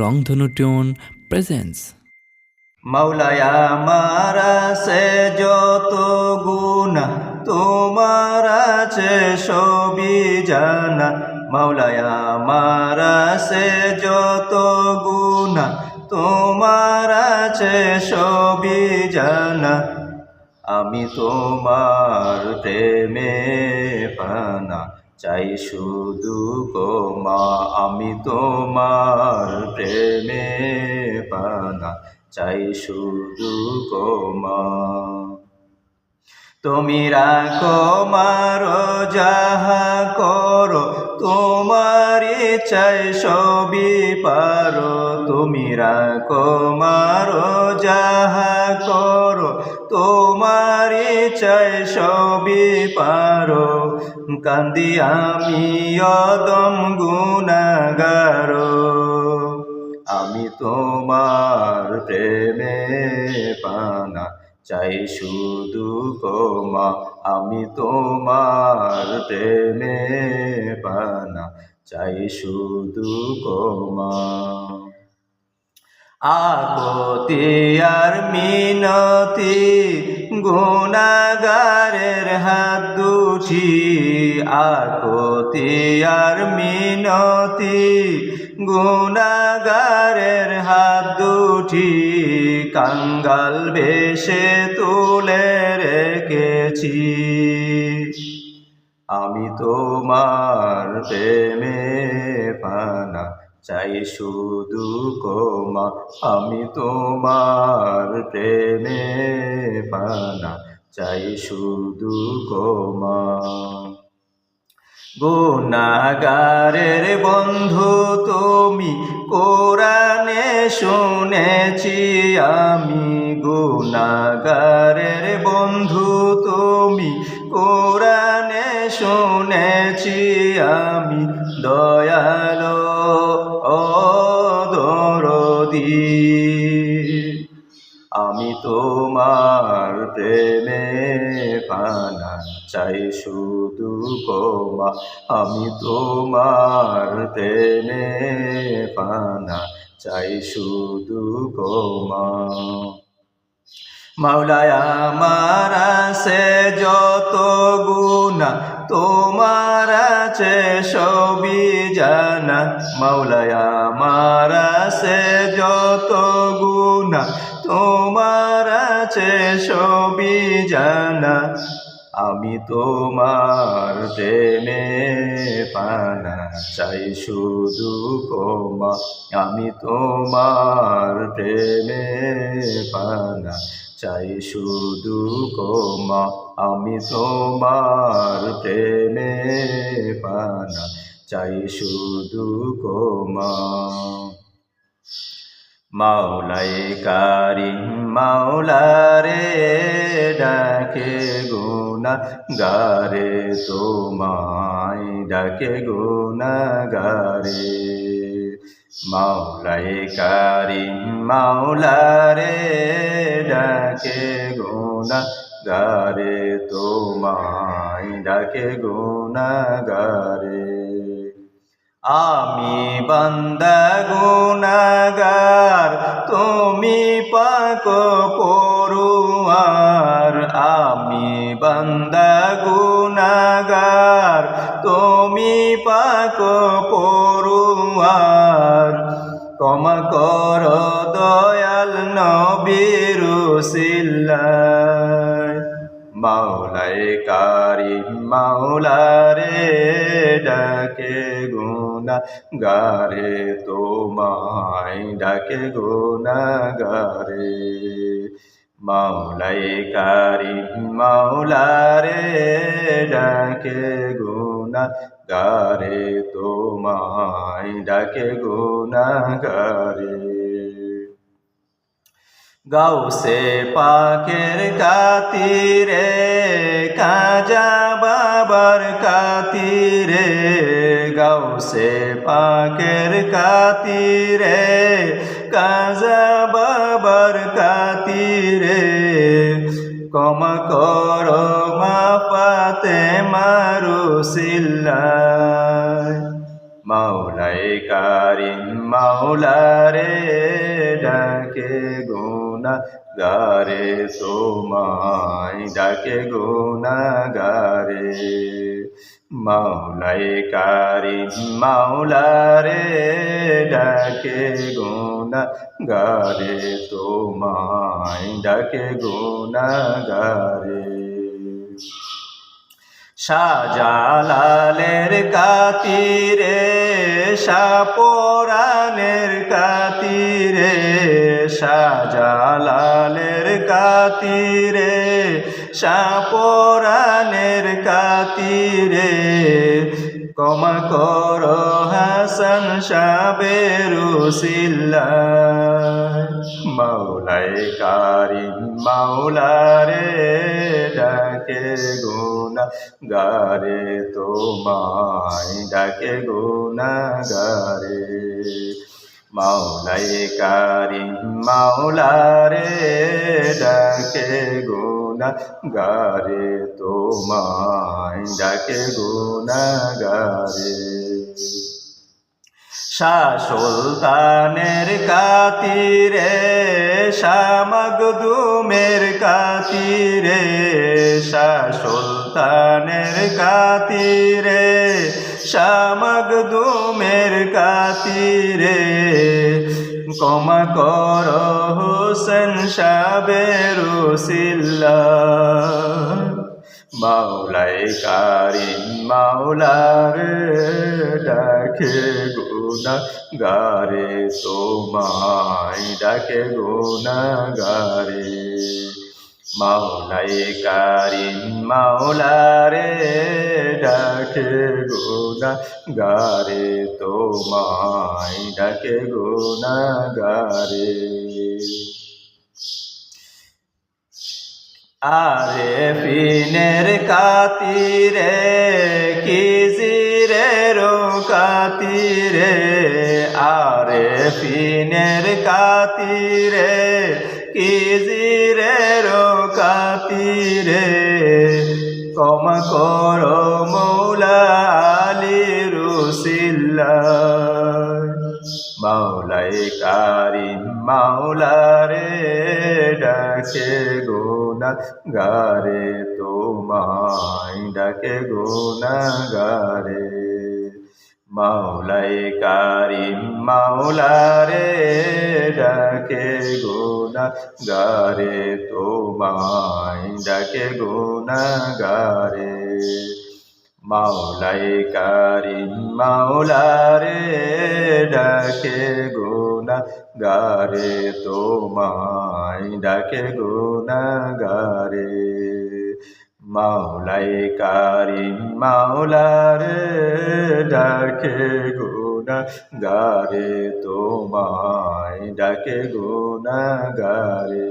রংধনু tune presence. মাওলায় আমার আছে যত গুনাহ তোমার আছে সবই জানা। মাওলায় আমার আছে যত গুনাহ তোমার আছে সবই জানা। আমি তোমার প্রেমে পানা চাই শুধু ক্ষমা। আমি তোমার প্রেমে পানা চাই শুধু ক্ষমা। তুমি রাখো মারো যাহা করো তোমার ইচ্ছায় সবই পারো। তুমি রাখো মারো যাহা করো তোমার ইচ্ছায় সবই পারো। কান্দি আমি অদম গুনাহগার, আমি তোমার প্রেমে পানা চাই শুধু ক্ষমা। আমি তোমার প্রেমে পানা চাই শুধু ক্ষমা। আকতি আর মিনতি গুনাহগারের হাত দুটি। আকতি আর মিনতি গুনাহগারের হাত দুটি। কাঙ্গাল বেশে তুলে রেখেছি। আমি তোমার প্রেমে পানা চাই শুধু ক্ষমা। আমি তোমার প্রেমে পানা চাই শুধু ক্ষমা। গুনাহগারের বন্ধু তুমি কোরআনে শুনেছি আমি। গুনাহগারের বন্ধু তুমি কোরআনে শুনেছি আমি। দয়ালো ও দরদী, আমি তোমার প্রেমে পানা চাই শুধু ক্ষমা। আমি তোমার প্রেমে পানা চাই শুধু ক্ষমা। মাওলায় আমার আছে যত গুনাহ তোমার আছে সবই জানা। মাওলায় আমার আছে যত গুনাহ তোমার আছে সবই জানা। আমি তোমার প্রেমে পানা চাই শুধু ক্ষমা। আমি তোমার প্রেমে পানা চাই শুধু ক্ষমা। আমি তোমার প্রেমে পানা চাই শুধু ক্ষমা। মাওলায়ে কারিম মাওলা রে ডাকে গুনাহগারে তোমায় ডাকে গুনাহগারে। মাওলায়ে কারিম মাওলা রে ডাকে গুনাহগারে তোমায় ডাকে গুনাহগারে। আমি বান্দা গুনাহগার তুমি পাক পরোয়ার। আমি বান্দা গুনাহগার তুমি পাক পরোয়ার। ক্ষমা করো দয়াল নবীর উসিলায়। মাওলায়ে কারিম মাওলা রে ডাকে গুনাহগারে তোমায় ডাকে গুনাহগারে। মাওলায়ে কারিম মাওলা রে ডাকে গুনাহগারে তোমায় ডাকে গুনাহগারে। গাউসে পাকের খাতিরে খাজা বাবার খাতিরে। গাউসে পাকের খাতিরে খাজা বাবার খাতিরে। ক্ষমা করো মা ফাতেমা রসিলায়। মাওলাই কারিম মাওলারে ডাকে গুনাহগারে তোমায় ডাকে গুনাহগারে মাওলাই কারিম মাওলারে ডাকে গুনাহগারে তোমায় ডাকে গুনাহগারে শাহজালালের কাতিরে শাহপরানের কাতিরে শাহজালালের কাতিরে শাহপরানের কাতিরে ক্ষমা করো হাসান সাবেরুসিল্লাহ মাওলাই কারিম মাওলারে ডাকে গুনাহগারে তোমায় ডাকে গুনাহগারে মাওলাই কারিম মাওলারে ডাকে গুনাহগারে তোমায় ডাকে গুনাহগারে শাহ সুলতানের কাতিরে শাহ মখদুমের কাতিরে শাহ সুলতানের কাতিরে শাহ মখদুমের কাতিরে ক্ষমা করো হোসেন সাবেরুসিল্লাহ মাওলাই কারিম মাওলারে ডাকে গুনাহগারে তোমায় ডাকে গুনাহগারে মাওলাই কারিম মাওলারে ডাকে গুনাহগারে তোমায় ডাকে গুনাহগারে আরেফিনের কাতিরে কিজিরের কাতিরে আরেফিনের কাতিরে কিজিরের কাতিরে ক্ষমা করো মৌলা আলী রুসিল্লাহ মাওলাই কারিম মাওলারে ডাকে গুনাহগারে তোমায় ডাকে গুনাহগারে মাওলাই কারিম মাওলারে ডাকে গুনাহগারে তোমায় ডাকে গুনাহগারে মাওলাই কারিম মাওলারে ডাকে গুনাহগারে তোমায় ডাকে গুনাহগারে মাওলাই কারিম মাওলারে ডাকে গুনাহগারে তোমায় ডাকে গুনাহগারে